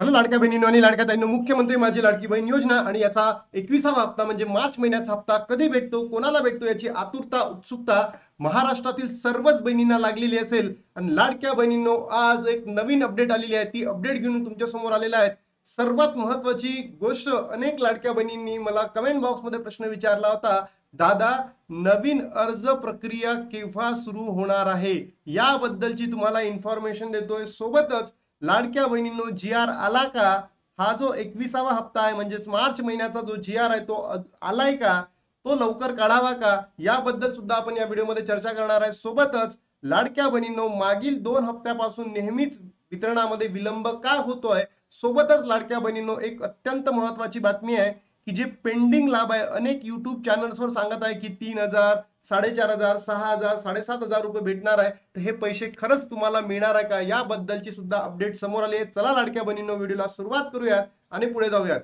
Hello लाडक्या बहिणींनो आणि लाडक्या ताईंनो, मुख्यमंत्री माझी लाडकी बहीण योजना आणि याचा 21वा हप्ता म्हणजे मार्च महिन्याचा हप्ता कधी भेटतो, कोणाला भेटतो याची आतुरता, उत्सुकता महाराष्ट्रातील सर्वच बहिणींना लागलेली असेल. आणि लाडक्या बहिणींनो, आज एक नवीन अपडेट आलेली आहे. ती अपडेट घेऊन तुमच्या समोर आलेला आहे. सर्वात महत्वाची गोष्ट, अनेक लाडक्या बहिणींनी मला कमेंट बॉक्समध्ये प्रश्न विचारला होता, दादा नवीन अर्ज प्रक्रिया केव्हा सुरू होणार आहे, याबद्दलची तुम्हाला इन्फॉर्मेशन देतोय. सोबतच लाडक्या बहिणींनो, जी आर आला का, हा जो 21वा हप्ता आहे म्हणजेच मार्च महिन्याचा जो जी आर आहे तो आलाय का, तो लवकर काढावा का, याबद्दल सुद्धा आपण या व्हिडिओमध्ये चर्चा करणार आहे. सोबतच लाडक्या बहिणींनो, मागील 2 हप्त्यापासून नेहमीच वितरणामध्ये विलंब का होतोय. सोबतच लाडक्या बहिणींनो, एक अत्यंत महत्वाची बातमी आहे की जे पेंडिंग लाभ आहे, अनेक युट्यूब चॅनल्सवर सांगत आहे की 3,000, 4,500, 6,000, 7,500 रुपये भेटणार आहे. तर हे पैसे खरंच तुम्हाला मिळणार आहे का, याबद्दलची सुद्धा अपडेट समोर आली आहे. चला लाडक्या बहिणींनो, व्हिडिओला सुरुवात करूयात आणि पुढे जाऊयात.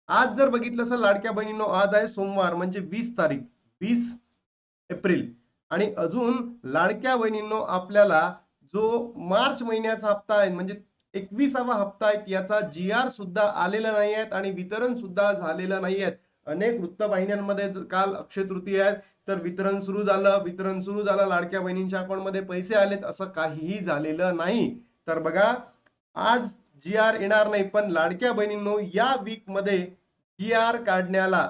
आज जर बघितलं असेल लाडक्या बहिणींनो, आज आहे सोमवार म्हणजे 20 तारीख, 20 एप्रिल. आणि अजून लाडक्या बहिणींनो, आपल्याला जो मार्च महिन्याचा हप्ता आहे म्हणजे 21वा हप्ता आहे, याचा जी आर सुद्धा आलेला नाही आहेत आणि वितरण सुद्धा झालेलं नाही आहेत. अनेक वृत्तवाहिन्यांमध्ये काल अक्षय तृतीया आहे तर वितरण सुरू झालं, लाडक्या बहिणींच्या अकाउंटमध्ये पैसे आलेत, असं काहीही झालेलं नाही. तर बघा, आज जी आर येणार नाही, पण लाडक्या बहिणींनो, या वीक मध्ये जी आर काढण्याला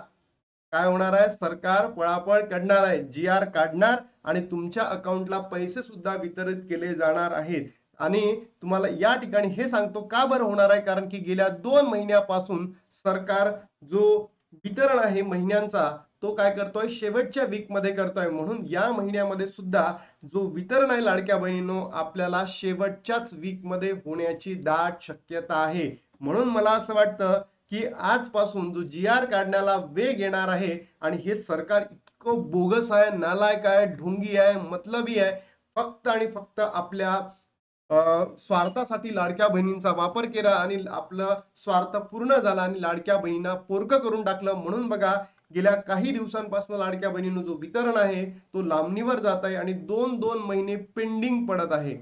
काय होणार आहे, सरकार पळापळ करणार आहे. जी आर काढणार आणि तुमच्या अकाउंटला पैसे सुद्धा वितरित केले जाणार आहेत. आणि तुम्हाला या ठिकाणी हे सांगतो का बरं होणार आहे, कारण की गेल्या 2 महिन्यापासून सरकार जो वितरण आहे महिन्यांचा, तो काय करतोय, शेवटच्या वीक मध्ये करतोय. म्हणून या महिन्यामध्ये सुद्धा जो वितरण आहे लाडक्या बहिणींनो, आपल्याला शेवटच्याच वीक मध्ये होण्याची दाट शक्यता आहे. म्हणून मला असं वाटतं की आजपासून जो जी आर काढण्याला वेग येणार आहे. आणि हे सरकार इतकं बोगस आहे, नालायक आहे, ढोंगी आहे, मतलबी आहे. फक्त आणि फक्त आपल्या स्वार्थासाठी लाडक्या बहिणींचा वापर केला आणि आपलं स्वार्थ पूर्ण झाला आणि लाडक्या बहिणींना पोरकं करून टाकलं. म्हणून बघा, गेल्या काही दिवसांपासून लाडक्या बहिणींनो, जो वितरण आहे तो लांबणीवर जात आहे आणि 2-2 महिने पेंडिंग पडत आहे.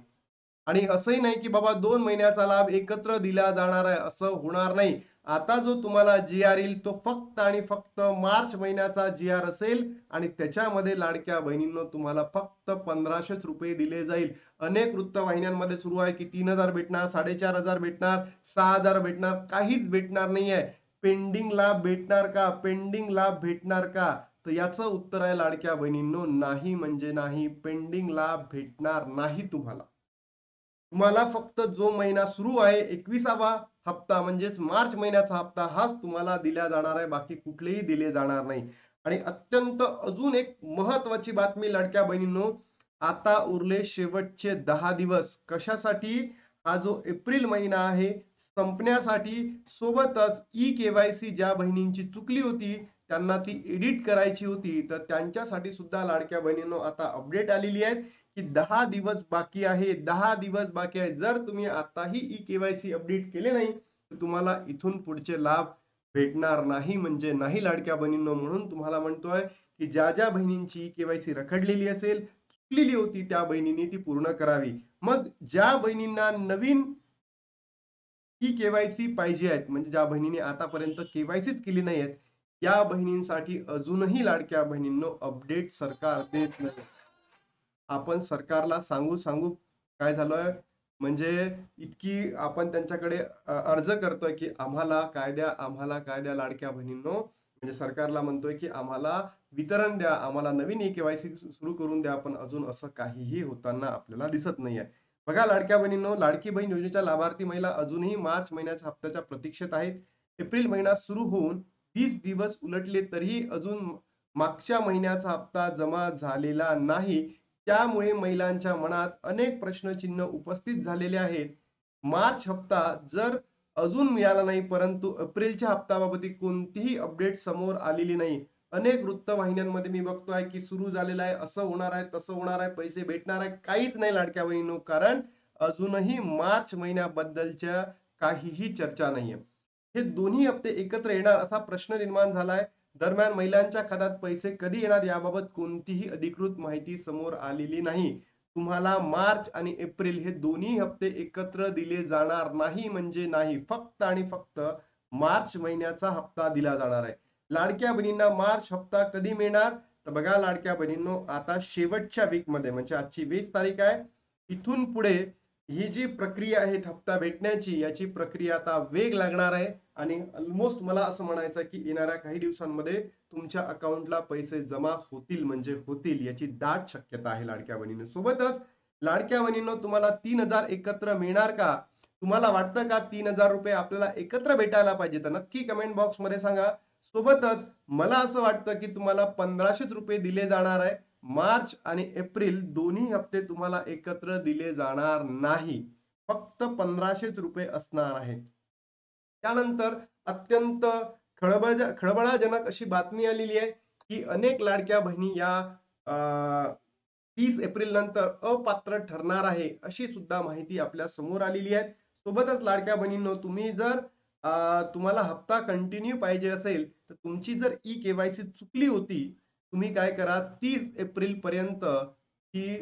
आणि असंही नाही की बाबा 2 महिन्याचा लाभ एकत्र दिला जाणार आहे, असं होणार नाही. आता जो तुम्हाला जी आर येईल तो फक्त आणि फक्त मार्च महिन्याचा जी आर असेल आणि त्याच्यामध्ये लाडक्या बहिणींनो, तुम्हाला फक्त 1,500 रुपये दिले जाईल. अनेक वृत्तवाहिन्यांमध्ये सुरू आहे की 3,000 भेटणार, 4,500 भेटणार, 6,000 भेटणार, काहीच भेटणार नाहीये. पेंडिंग लाभ भेटणार का, पेंडिंग लाभ भेटणार का, तर याचं उत्तर आहे लाडक्या बहिणींनो, नाही म्हणजे नाही. पेंडिंग लाभ भेटणार नाही तुम्हाला. तुम्हाला फक्त जो महिना सुरू आहे 21वा हप्ता म्हणजेच मार्च महिन्याचा हप्ता, हाच तुम्हाला दिला जाणार आहे, बाकी कुठलेही दिले जाणार नाही. आणि अत्यंत अजून एक महत्वाची बातमी लाडक्या बहिणींनो, आता उरले शेवटचे 10 दिवस कशासाठी, हा जो एप्रिल महिना आहे संपण्यासाठी. सोबतच ई केवायसी ज्या बहिणींची चुकली होती, त्यांना ती एडिट करायची होती, तर त्यांच्यासाठी सुद्धा लाडक्या बहिणींनो आता अपडेट आलेली आहे की 10 दिवस बाकी आहे, 10 दिवस बाकी आहे. जर तुम्ही आताही ई केवायसी अपडेट केले नाही, तर तुम्हाला इथून पुढचे लाभ भेटणार नाही म्हणजे नाही लाडक्या बहिणींनो. म्हणून तुम्हाला म्हणतोय की ज्या ज्या बहिणींची ई केवायसी रखडलेली असेल, चुकलेली होती, त्या बहिणींनी ती पूर्ण करावी. मग ज्या बहिणींना नवीन ई केवायसी पाहिजे आहेत, म्हणजे ज्या बहिणींनी आतापर्यंत केवायसीच केली नाही आहेत, या बहिणींसाठी अजूनही लाडक्या बहिणींनो अपडेट सरकार देत नाही. आपण सरकारला सांगू सांगू काय झालंय, म्हणजे इतकी आपण त्यांच्याकडे अर्ज करतोय की आम्हाला काय द्या, आम्हाला काय द्या लाडक्या बहिणींनो. म्हणजे सरकारला म्हणतोय की आम्हाला वितरण द्या, आम्हाला नवीन ई केवायसी सुरू करून द्या, पण अजून असं काहीही होताना आपल्याला दिसत नाहीये. बघा लाडक्या बहिणींनो, लाडकी बहीण योजनेच्या लाभार्थी महिला अजूनही मार्च महिन्याच्या हप्त्याच्या प्रतीक्षेत आहेत. एप्रिल महिना सुरू होऊन 20 दिवस उलटले तरीही अजून मागच्या महिन्याचा हप्ता जमा झालेला नाही. त्यामुळे महिलांच्या मनात अनेक प्रश्नचिन्ह उपस्थित झालेले आहेत. मार्च हप्ता जर अजून मिळाला नाही, परंतु एप्रिलच्या हप्त्याबाबत कोणतीही अपडेट समोर आलेली नाही. अनेक वृत्तवाहिन्यांमध्ये मी बघतोय की सुरू झालेला आहे, असं होणार आहे, तसं होणार आहे, पैसे भेटणार आहे, काहीच नाही लाडक्या बहिणींनो. कारण अजूनही मार्च महिन्याबद्दलच्या काहीही चर्चा नाहीये. हे दोन्ही हप्ते एकत्र येणार असा प्रश्न निर्माण झालाय. दरम्यान महिलांच्या खात्यात पैसे कधी येणार याबाबत कोणतीही अधिकृत माहिती समोर आलेली नाही. तुम्हाला मार्च आणि एप्रिल हे दोन्ही हप्ते एकत्र दिले जाणार नाही म्हणजे नाही. फक्त आणि फक्त मार्च महिन्याचा हप्ता दिला जाणार आहे. लाडक्या बहिणींना मार्च हप्ता कधी मिळणार? तर बघा लाडक्या बहिणींनो, आता शेवटच्या वीक मध्ये म्हणजे आजची 20 तारीख आहे, इथून पुढे ही जी प्रक्रिया आहे हप्ता भेटण्याची, याची प्रक्रिया आता वेग लागणार आहे आणि ऑलमोस्ट मला असं म्हणायचं की येणाऱ्या काही दिवसांमध्ये तुमच्या अकाउंटला पैसे जमा होतील म्हणजे होतील, याची दाट शक्यता आहे लाडक्या बहिणींनो. सोबतच लाडक्या बहिणींनो, तुम्हाला 3,000 एकत्र मिळणार का? तुम्हाला वाटतं का 3,000 रुपये आपल्याला एकत्र भेटायला पाहिजे? तर नक्की कमेंट बॉक्स मध्ये सांगा. सोबतच मला असं वाटतं की तुम्हाला 1,500 रुपये दिले जाणार आहे. मार्च आणि एप्रिल दोन्ही हप्ते तुम्हाला एकत्र दिले जाणार नाही. फक्त 1,500 रुपये असणार आहे. त्यानंतर अत्यंत खळबळजनक अशी बातमी आलेली आहे की अनेक लाडक्या बहिणी या 30 एप्रिल नंतर अपात्र ठरणार आहे, अशी सुद्धा माहिती आपल्या समोर आलेली आहे. सोबतच लाडक्या बहिणींनो, तुम्ही जर तुम्हाला हप्ता कंटिन्यू पाहिजे असेल तर तुमची जर ई केवायसी चुकली होती, तुम्ही काय करा, 30 एप्रिल पर्यंत ती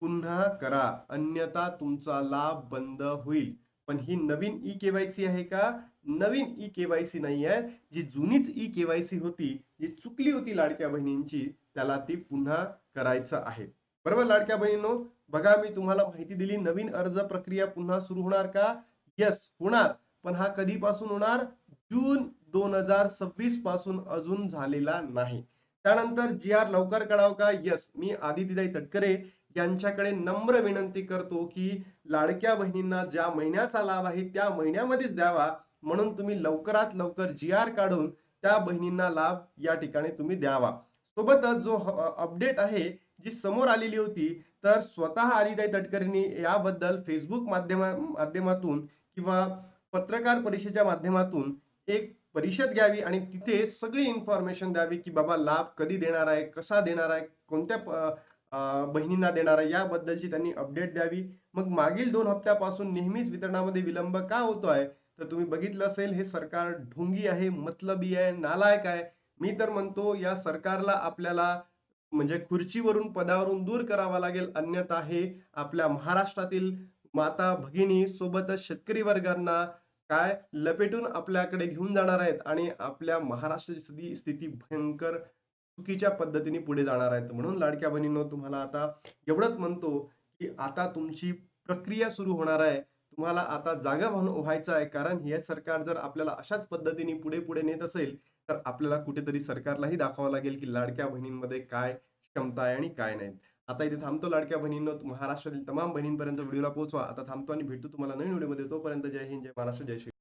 पुन्हा करा, अन्यथा तुमचा लाभ बंद होईल. पण ही नवीन ई केवायसी आहे का? नवीन ई केवायसी नाही आहे. जी जुनीच ई केवायसी होती, जी चुकली होती लाडक्या बहिणींची, त्याला ती पुन्हा करायचं आहे. बरोबर लाडक्या बहिणींनो, बघा मी तुम्हाला माहिती दिली, नवीन अर्ज प्रक्रिया पुन्हा सुरू होणार का? येस, होणार. पण हा कधीपासून होणार? जून 2026 पासून अजून झालेला नाही. त्यानंतर जी आर लवकर कळाव का? येस, मी आदितीताई तटकरे यांच्याकडे नम्र विनंती करतो की लाडक्या बहिणींना ज्या महिन्याचा लाभ आहे त्या महिन्यामध्येच द्यावा, म्हणून तुम्ही लवकरात लवकर जी आर काढून त्या बहिणींना लाभ या ठिकाणी तुम्ही द्यावा. सोबतच जो अपडेट आहे जी समोर आलेली होती, तर स्वतः आदिताई तटकरेंनी याबद्दल फेसबुक माध्यमातून किंवा पत्रकार परिषदेच्या माध्यमातून एक परिषद घ्यावी आणि तिथे सगळी इन्फॉर्मेशन द्यावी की बाबा लाभ कधी देणार आहे, कसा देणार आहे, कोणत्या बहिणींना देणार आहे, याबद्दलची त्यांनी अपडेट द्यावी. मग मागील 2 हप्त्यापासून नेहमीच वितरणामध्ये विलंब का होतोय? तर तुम्ही बघितलं असेल, हे सरकार ढोंगी आहे, मतलबी आहे, नालायक आहे. मी तर म्हणतो या सरकारला आपल्याला म्हणजे खुर्चीवरून पदावरून दूर करावा लागेल, अन्यथा हे आपल्या महाराष्ट्रातील माता भगिनी सोबतच शेतकरी वर्गांना काय लपेटून आपल्याकडे घेऊन जाणार आहेत आणि आपल्या महाराष्ट्राची स्थिती भयंकर चुकीच्या पद्धतीने पुढे जाणार आहेत. म्हणून लाडक्या बहिणींनो, तुम्हाला आता एवढंच म्हणतो की आता तुमची प्रक्रिया सुरू होणार आहे. तुम्हाला आता जागा व्हायचं आहे, कारण हे सरकार जर आपल्याला अशाच पद्धतीने पुढे पुढे नेत असेल तर आपल्याला कुठेतरी सरकारलाही दाखवावं लागेल की लाडक्या बहिणींमध्ये काय क्षमता आहे आणि काय नाही. आता इथे थांबतो लाडक्या बहिणींनो, महाराष्ट्रातील तमाम बहिणींपर्यंत व्हिडिओला पोहोचवा. आता थांबतो आणि भेटतो तुम्हाला नवीन व्हिडिओमध्ये. तोपर्यंत जय हिंद, जय महाराष्ट्र, जय श्री